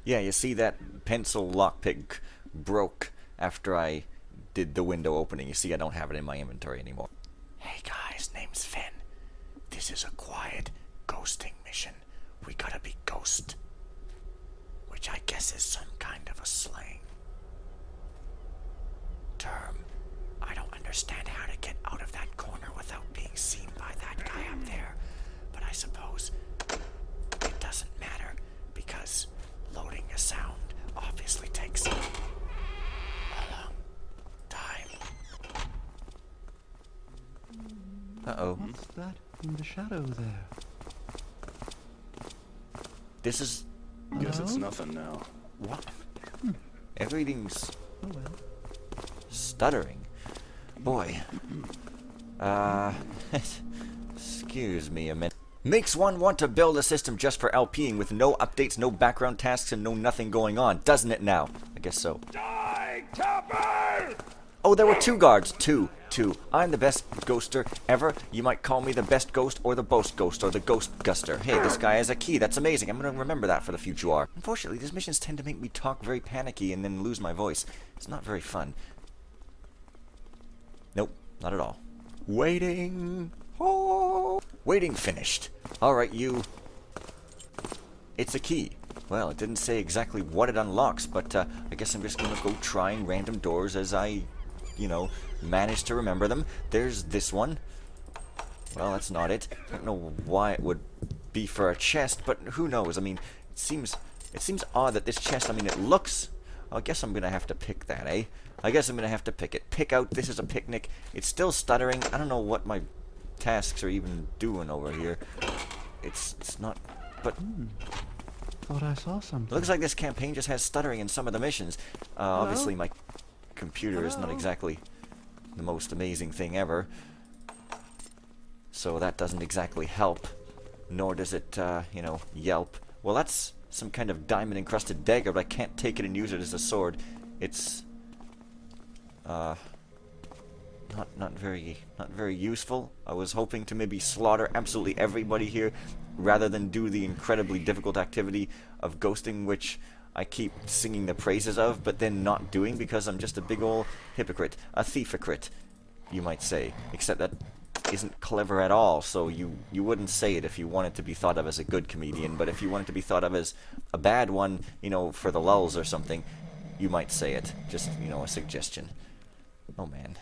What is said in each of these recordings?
Yeah, you see that pencil lockpick broke after I did the window opening. You see I don't have it in my inventory anymore. Hey guys, name's Finn. This is a quiet ghosting mission. We gotta be ghost. Which I guess is some kind of a slang term. I don't understand how to get out of that corner without being seen by that guy up there. But I suppose it doesn't matter because loading a sound obviously takes a long time. Uh-oh. What's that in the shadow there? This is... Guess it's nothing now. What? Everything's Oh well. stuttering. Boy. Excuse me a minute. Makes one want to build a system just for LPing with no updates, no background tasks, and no nothing going on, doesn't it now? I guess so. Die, Topper! Oh, there were two guards. Two. I'm the best ghoster ever. You might call me the best ghost or the boast ghost or the ghost guster. Hey, this guy has a key. That's amazing. I'm going to remember that for the future. Unfortunately, these missions tend to make me talk very panicky and then lose my voice. It's not very fun. Nope, not at all. Waiting. Oh. Waiting finished. Alright, you. It's a key. Well, it didn't say exactly what it unlocks, but I guess I'm just going to go trying random doors as I, manage to remember them. There's this one. Well, that's not it. I don't know why it would be for a chest, but who knows? I mean, it seems odd that this chest, it looks... I guess I'm going to have to pick that, eh? I guess I'm going to have to pick it. Pick out, this is a picnic. It's still stuttering. I don't know what my tasks are even doing over here. It's not... But... Thought I saw something. Looks like this campaign just has stuttering in some of the missions. Obviously, my computer is not exactly the most amazing thing ever. So that doesn't exactly help. Nor does it, yelp. Well, that's some kind of diamond-encrusted dagger, but I can't take it and use it as a sword. It's... Not very useful. I was hoping to maybe slaughter absolutely everybody here, rather than do the incredibly difficult activity of ghosting, which I keep singing the praises of, but then not doing because I'm just a big ol' hypocrite. A thief-hypocrite, you might say. Except that isn't clever at all, so you wouldn't say it if you wanted to be thought of as a good comedian, but if you wanted to be thought of as a bad one, for the lulz or something, you might say it. Just, a suggestion. Oh, man.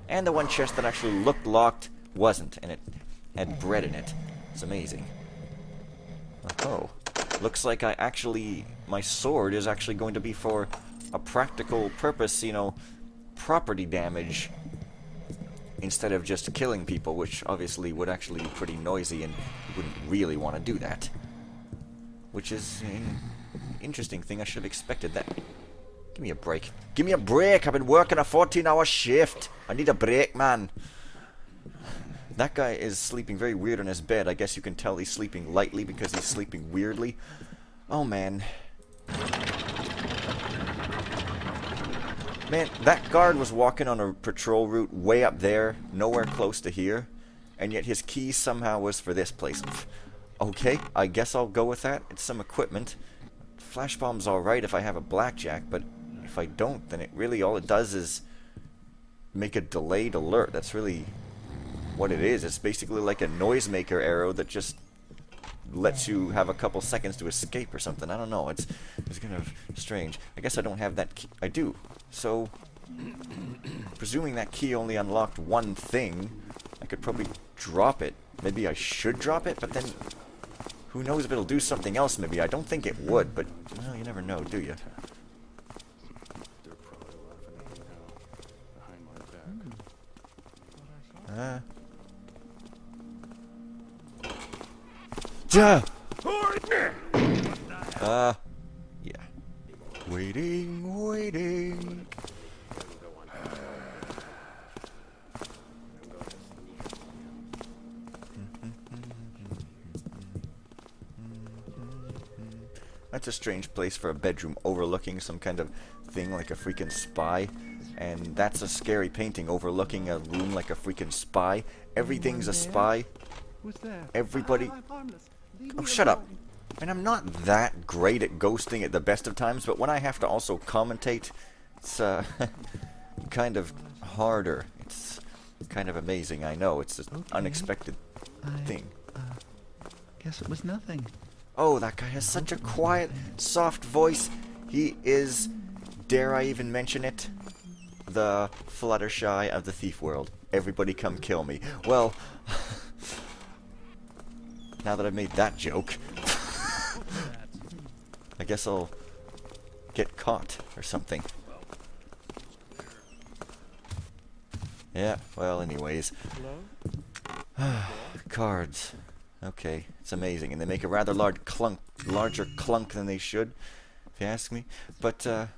And the one chest that actually looked locked wasn't, and it had bread in it. It's amazing. Oh. Looks like my sword is actually going to be for a practical purpose, property damage, instead of just killing people, which obviously would actually be pretty noisy, and you wouldn't really want to do that. Which is an interesting thing. I should have expected that. Give me a break. Give me a break! I've been working a 14-hour shift! I need a break, man! That guy is sleeping very weird on his bed. I guess you can tell he's sleeping lightly because he's sleeping weirdly. Oh, man. Man, that guard was walking on a patrol route way up there, nowhere close to here, and yet his key somehow was for this place. Okay, I guess I'll go with that. It's some equipment. Flash bomb's alright if I have a blackjack, but if I don't, then all it does is make a delayed alert. That's really what it is. It's basically like a noisemaker arrow that just lets you have a couple seconds to escape or something. I don't know. It's kind of strange. I guess I don't have that key. I do. So, presuming that key only unlocked one thing, I could probably drop it. Maybe I should drop it, but then who knows if it'll do something else maybe. I don't think it would, but well, you never know, do you? They're probably laughing at me now, behind my back. Yeah. Waiting. That's a strange place for a bedroom overlooking some kind of thing like a freaking spy. And that's a scary painting overlooking a room like a freaking spy. Everything's a spy. Who's there? Everybody... I'm harmless. Leave Oh, me shut up. alone. And I'm not that great at ghosting at the best of times, but when I have to also commentate, it's kind of harder. It's kind of amazing, I know. It's an unexpected thing. Guess it was nothing. Oh, that guy has such a quiet, soft voice. He is, dare I even mention it, the Fluttershy of the thief world. Everybody come kill me. Well, now that I've made that joke, I guess I'll get caught or something. Yeah, well, anyways. Cards. Okay, it's amazing. And they make a rather larger clunk than they should, if you ask me. But, oh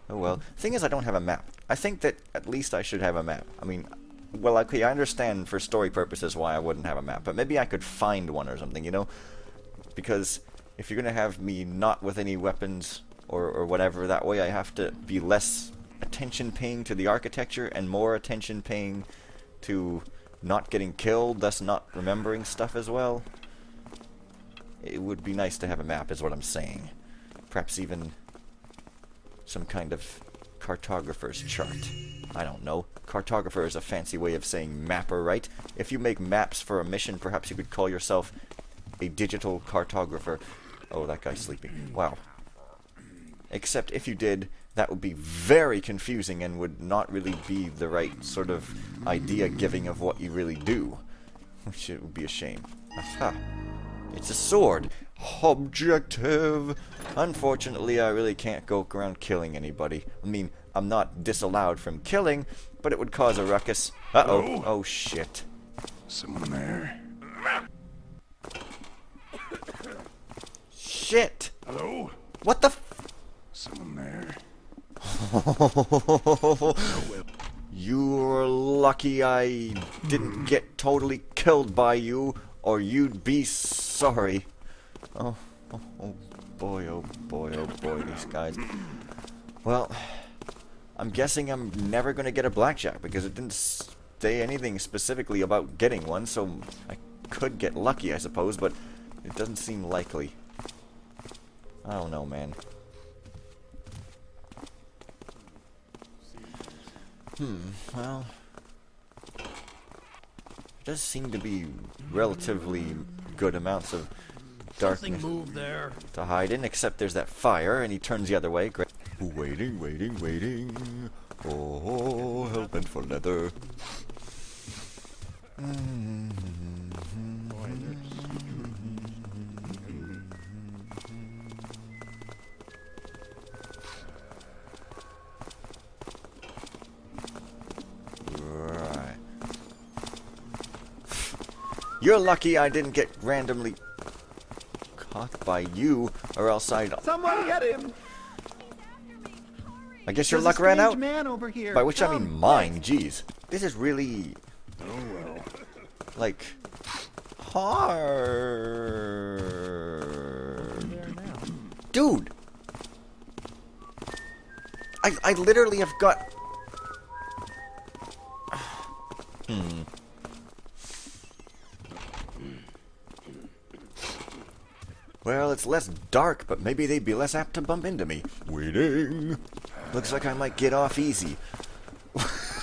well. Thing is, I don't have a map. I think that at least I should have a map. I mean, well, okay, I understand for story purposes why I wouldn't have a map, but maybe I could find one or something, you know? Because if you're going to have me not with any weapons or whatever, that way I have to be less attention paying to the architecture and more attention paying to not getting killed, thus not remembering stuff as well. It would be nice to have a map, is what I'm saying. Perhaps even some kind of cartographer's chart. I don't know. Cartographer is a fancy way of saying mapper, right? If you make maps for a mission, perhaps you could call yourself a digital cartographer. Oh, that guy's sleeping. Wow. Except if you did, that would be very confusing and would not really be the right sort of idea giving of what you really do. Which it would be a shame. Aha. It's a sword. Objective. Unfortunately, I really can't go around killing anybody. I mean, I'm not disallowed from killing, but it would cause a ruckus. Uh-oh. Hello? Oh, shit. Someone there? Shit! Hello? What the f— Someone there? You're lucky I didn't get totally killed by you, or you'd be sorry. Oh boy, oh boy, oh boy, these guys. Well, I'm guessing I'm never gonna get a blackjack, because it didn't say anything specifically about getting one, so I could get lucky, I suppose, but it doesn't seem likely. I don't know, man. Well, there does seem to be relatively good amounts of darkness to hide in, except there's that fire, and he turns the other way. Great. Waiting, waiting, waiting. Oh, hell bent for leather. You're lucky I didn't get randomly caught by you, or else I'd— Someone get him! I guess your There's luck a ran strange out? man over here. By which I Come, mean mine, jeez. This is really, Oh well. like, hard. there now. Dude! I literally have got— Well, it's less dark, but maybe they'd be less apt to bump into me. Waiting. Looks like I might get off easy.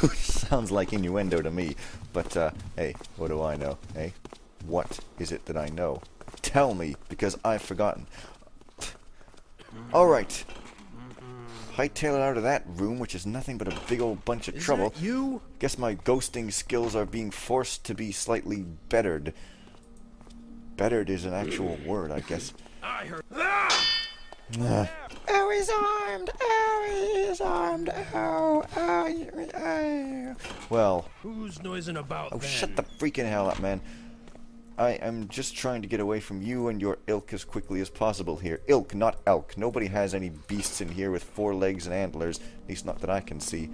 Which sounds like innuendo to me. But, hey, what do I know, eh? What is it that I know? Tell me, because I've forgotten. Alright. Hightail it out of that room, which is nothing but a big old bunch of trouble. That you? Guess my ghosting skills are being forced to be slightly bettered. Bettered is an actual word, I guess. I heard. Oh, he's armed! Oh, he's armed! Oh. Well, Who's noising about oh, then? shut the freaking hell up, man. I am just trying to get away from you and your ilk as quickly as possible here. Ilk, not elk. Nobody has any beasts in here with 4 legs and antlers. At least not that I can see.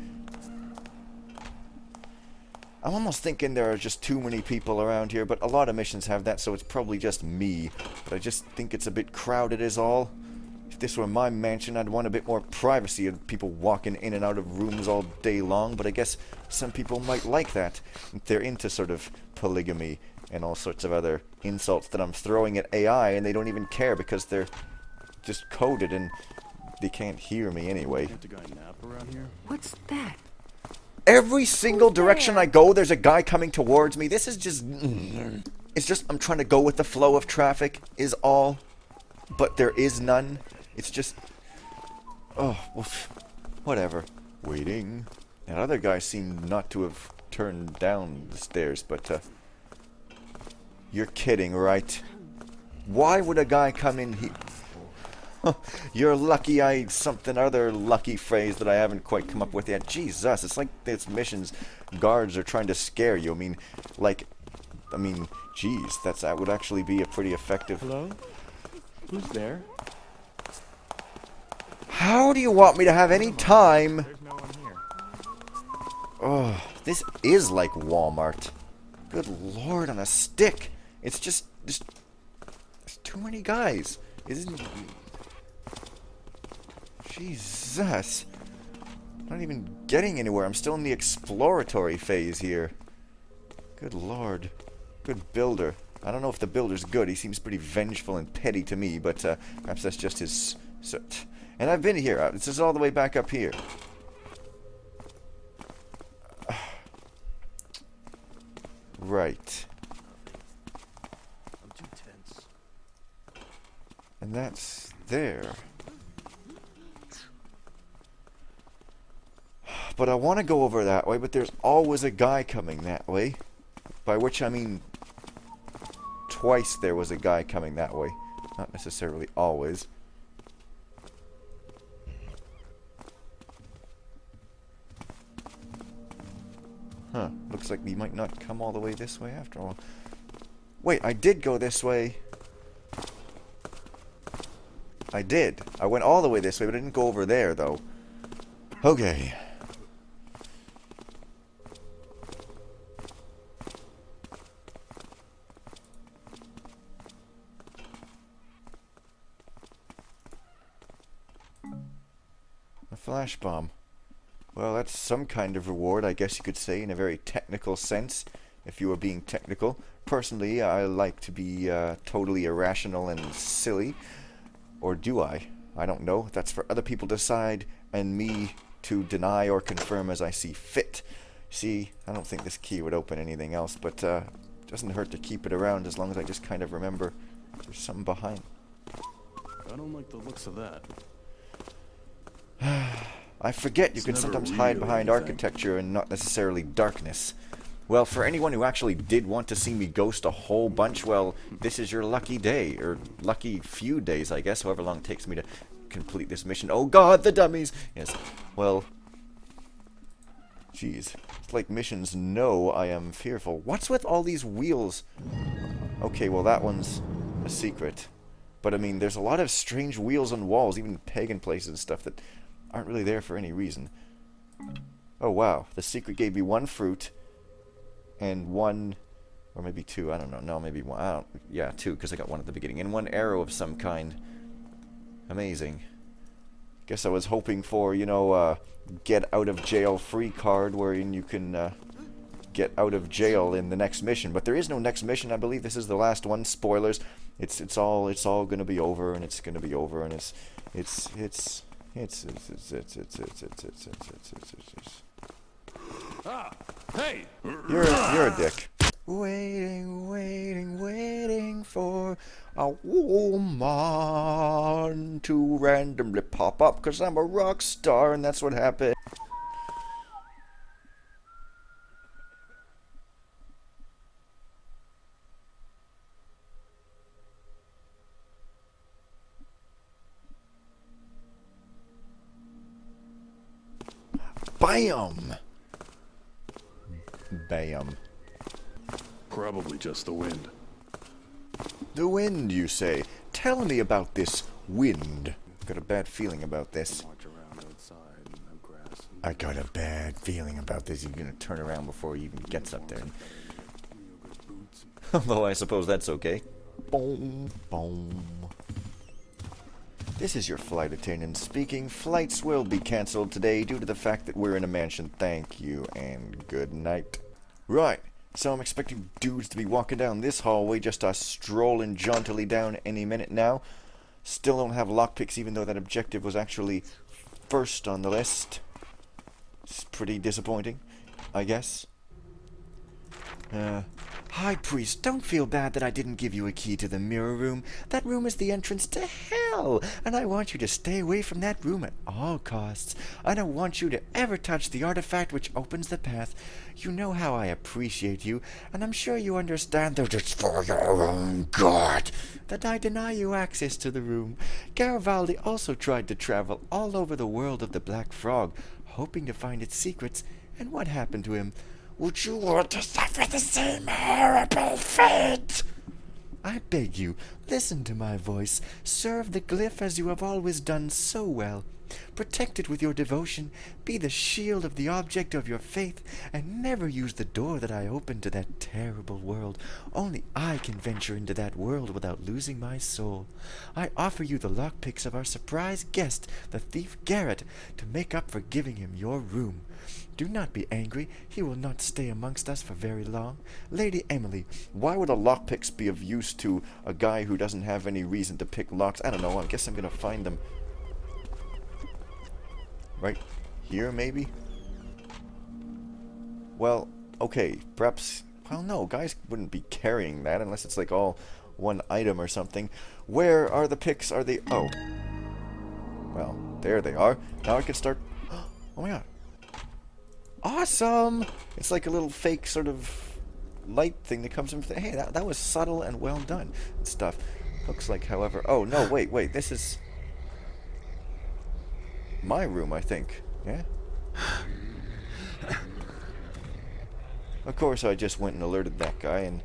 I'm almost thinking there are just too many people around here, but a lot of missions have that, so it's probably just me. But I just think it's a bit crowded is all. If this were my mansion, I'd want a bit more privacy and people walking in and out of rooms all day long, but I guess some people might like that if they're into sort of polygamy and all sorts of other insults that I'm throwing at AI, and they don't even care because they're just coded and they can't hear me anyway. Can't the guy nap around here? What's that? Every single direction I go, there's a guy coming towards me. This is just... It's just I'm trying to go with the flow of traffic is all. But there is none. It's just... Oh, whatever. Waiting. That other guy seemed not to have turned down the stairs, but... You're kidding, right? Why would a guy come in here? You're lucky something other lucky phrase that I haven't quite come up with yet. Jesus, it's like this mission's guards are trying to scare you. I mean, geez, that would actually be a pretty effective... Hello? Who's there? How do you want me to have any time? There's no one here. Oh, this is like Walmart. Good Lord on a stick. It's just there's too many guys. Isn't... Jesus. Not even getting anywhere. I'm still in the exploratory phase here. Good Lord. Good builder. I don't know if the builder's good. He seems pretty vengeful and petty to me, but perhaps that's just his... And I've been here. This is all the way back up here. Right. I'm too tense. And that's there. But I want to go over that way, but there's always a guy coming that way. By which I mean... Twice there was a guy coming that way. Not necessarily always. Huh. Looks like we might not come all the way this way after all. Wait, I did go this way. I did. I went all the way this way, but I didn't go over there, though. Okay. A flash bomb. Well, that's some kind of reward, I guess you could say, in a very technical sense, if you were being technical. Personally, I like to be totally irrational and silly. Or do I? I don't know. That's for other people to decide, and me to deny or confirm as I see fit. See, I don't think this key would open anything else, but it doesn't hurt to keep it around as long as I just kind of remember there's something behind. I don't like the looks of that. I forget you can never sometimes hide really behind anything. architecture and not necessarily darkness. Well, for anyone who actually did want to see me ghost a whole bunch, well, this is your lucky day, or lucky few days, I guess, however long it takes me to complete this mission. Oh God, the dummies! Yes, well, jeez, it's like missions know I am fearful. What's with all these wheels? Okay, well that one's a secret. But I mean, there's a lot of strange wheels on walls, even pagan places and stuff that aren't really there for any reason. Oh wow, the secret gave me one fruit and one, or maybe two, I don't know. No, maybe one. I don't, yeah, two, because I got one at the beginning, and one arrow of some kind. Amazing. Guess I was hoping for, you know, get out of jail free card wherein you can get out of jail in the next mission. But there is no next mission. I believe this is the last one. Spoilers. It's all gonna be over, and it's gonna be over, and it's Ah! Hey! You're a dick. Waiting for a woman to randomly pop up, 'cause I'm a rock star, and that's what happened. Bam! Bam. Probably just the wind. The wind, you say? Tell me about this wind. Got a bad feeling about this. March around outside and have grass. I got a bad feeling about this. He's gonna turn around before he even gets up there. Yogurt boots. Although I suppose that's okay. Boom, boom. This is your flight attendant speaking. Flights will be cancelled today due to the fact that we're in a mansion. Thank you and good night. Right, So I'm expecting dudes to be walking down this hallway, just strolling jauntily down any minute now. Still don't have lockpicks, even though that objective was actually first on the list. It's pretty disappointing, I guess. High Priest, don't feel bad that I didn't give you a key to the mirror room. That room is the entrance to hell, and I want you to stay away from that room at all costs. I don't want you to ever touch the artifact which opens the path. You know how I appreciate you, and I'm sure you understand that it's for your own good that I deny you access to the room. Garibaldi also tried to travel all over the world of the Black Frog, hoping to find its secrets, and what happened to him? Would you want to suffer the same horrible fate? I beg you, listen to my voice. Serve the glyph as you have always done so well. Protect it with your devotion. Be the shield of the object of your faith, and never use the door that I opened to that terrible world. Only I can venture into that world without losing my soul. I offer you the lockpicks of our surprise guest, the thief Garrett, to make up for giving him your room. Do not be angry. He will not stay amongst us for very long. Lady Emily, why would a lockpicks be of use to a guy who doesn't have any reason to pick locks? I don't know. I guess I'm going to find them right here, maybe? Well, okay. Perhaps... Well, no. Guys wouldn't be carrying that unless it's like all one item or something. Where are the picks? Are they... Oh. Well, there they are. Now I can start... Oh my god. Awesome! It's like a little fake sort of light thing that comes from... Hey, that was subtle and well done and stuff. Looks like, however... Oh, no, wait. This is... my room, I think. Yeah? Of course, I just went and alerted that guy, and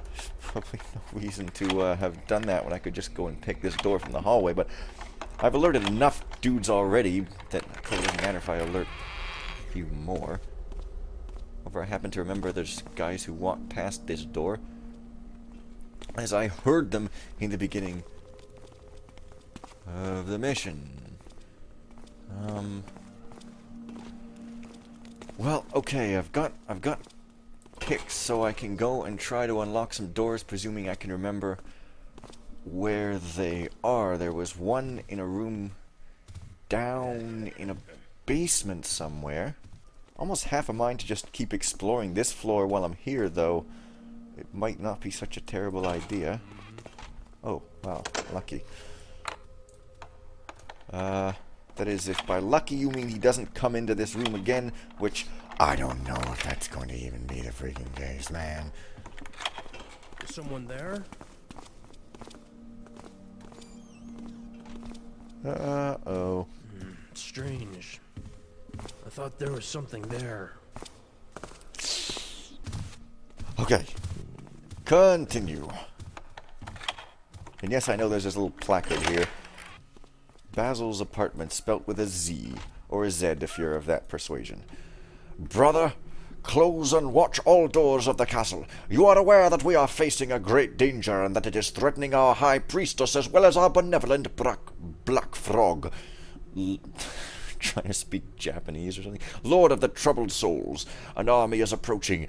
there's probably no reason to have done that when I could just go and pick this door from the hallway, but I've alerted enough dudes already that it probably doesn't matter if I alert few more. However, I happen to remember there's guys who walk past this door, as I heard them in the beginning of the mission. Well, okay, I've got picks, so I can go and try to unlock some doors, presuming I can remember where they are. There was one in a room down in a basement somewhere. Almost half a mind to just keep exploring this floor while I'm here, though. It might not be such a terrible idea. Oh, wow, lucky. That is, if by lucky you mean he doesn't come into this room again, which I don't know if that's going to even be the freaking case, man. Is someone there? Uh-oh. Strange. I thought there was something there. Okay. Continue. And yes, I know there's this little placard here. Basil's apartment, spelt with a Z, or a Z if you're of that persuasion. Brother, close and watch all doors of the castle. You are aware that we are facing a great danger, and that it is threatening our high priestess as well as our benevolent Black Frog. Trying to speak Japanese or something. Lord of the troubled souls. An army is approaching.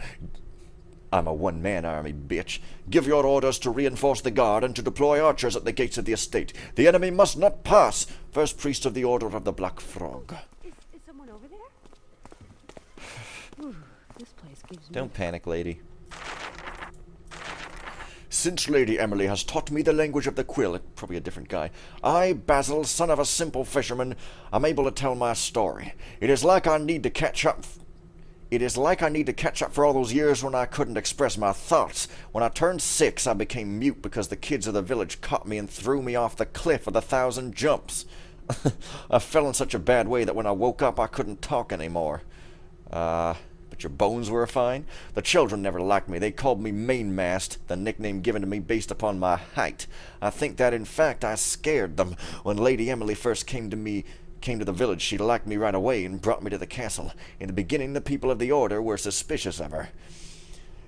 I'm a one-man army, bitch. Give your orders to reinforce the guard and to deploy archers at the gates of the estate. The enemy must not pass. First priest of the Order of the Black Frog. Is someone over there? Ooh, this place gives me... Don't panic, lady. Since Lady Emily has taught me the language of the quill, probably a different guy, I, Basil, son of a simple fisherman, am able to tell my story. It is like I need to catch up for all those years when I couldn't express my thoughts. When I turned 6, I became mute because the kids of the village caught me and threw me off the cliff of the 1,000 jumps. I fell in such a bad way that when I woke up, I couldn't talk anymore. But your bones were fine? The children never liked me. They called me Mainmast, the nickname given to me based upon my height. I think that, in fact, I scared them. When Lady Emily first came to the village, she liked me right away and brought me to the castle. In the beginning, the people of the Order were suspicious of her.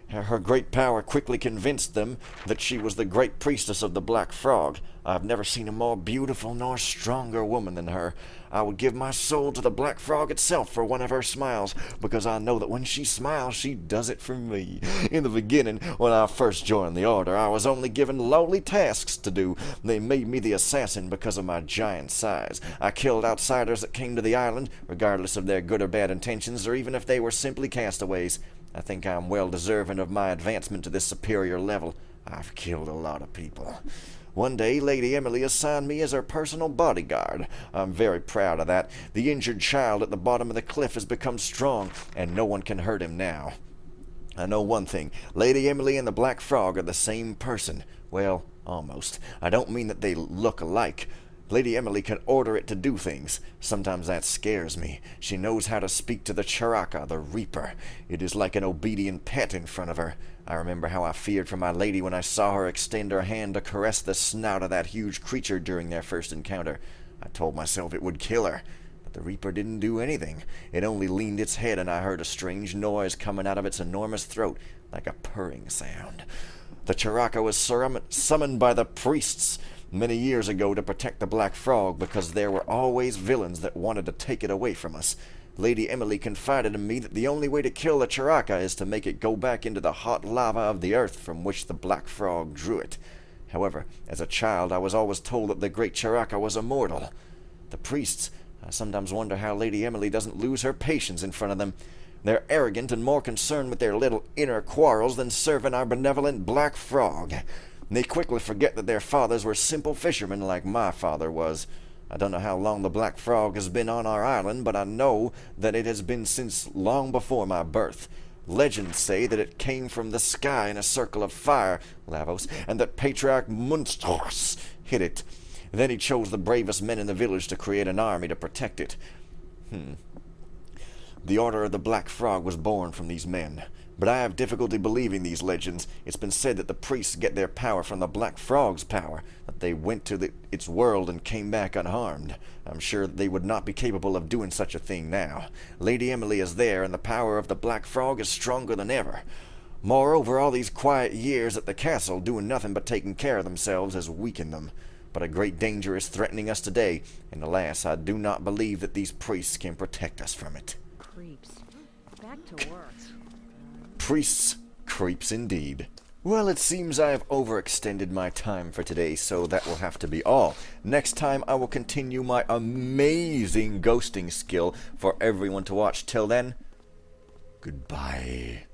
Her great power quickly convinced them that she was the great priestess of the Black Frog. I've never seen a more beautiful nor stronger woman than her. I would give my soul to the Black Frog itself for one of her smiles, because I know that when she smiles, she does it for me. In the beginning, when I first joined the Order, I was only given lowly tasks to do. They made me the assassin because of my giant size. I killed outsiders that came to the island, regardless of their good or bad intentions, or even if they were simply castaways. I think I'm well deserving of my advancement to this superior level. I've killed a lot of people. One day, Lady Emily assigned me as her personal bodyguard. I'm very proud of that. The injured child at the bottom of the cliff has become strong, and no one can hurt him now. I know one thing. Lady Emily and the Black Frog are the same person. Well, almost. I don't mean that they look alike. Lady Emily can order it to do things. Sometimes that scares me. She knows how to speak to the Chiraka, the Reaper. It is like an obedient pet in front of her. I remember how I feared for my lady when I saw her extend her hand to caress the snout of that huge creature during their first encounter. I told myself it would kill her. But the Reaper didn't do anything. It only leaned its head, and I heard a strange noise coming out of its enormous throat, like a purring sound. The Chiraka was summoned by the priests many years ago to protect the Black Frog, because there were always villains that wanted to take it away from us. Lady Emily confided in me that the only way to kill the Chiraka is to make it go back into the hot lava of the earth from which the Black Frog drew it. However, as a child, I was always told that the great Chiraka was immortal. The priests, I sometimes wonder how Lady Emily doesn't lose her patience in front of them. They're arrogant and more concerned with their little inner quarrels than serving our benevolent Black Frog. They quickly forget that their fathers were simple fishermen like my father was. I don't know how long the Black Frog has been on our island, but I know that it has been since long before my birth. Legends say that it came from the sky in a circle of fire, Lavos, and that Patriarch Munstros hit it. Then he chose the bravest men in the village to create an army to protect it. The Order of the Black Frog was born from these men. But I have difficulty believing these legends. It's been said that the priests get their power from the Black Frog's power, that they went to its world and came back unharmed. I'm sure that they would not be capable of doing such a thing now. Lady Emily is there, and the power of the Black Frog is stronger than ever. Moreover, all these quiet years at the castle, doing nothing but taking care of themselves, has weakened them. But a great danger is threatening us today, and alas, I do not believe that these priests can protect us from it. Creeps. Back to work. Priests, creeps indeed. Well, it seems I have overextended my time for today, so that will have to be all. Next time, I will continue my amazing ghosting skill for everyone to watch. Till then, goodbye.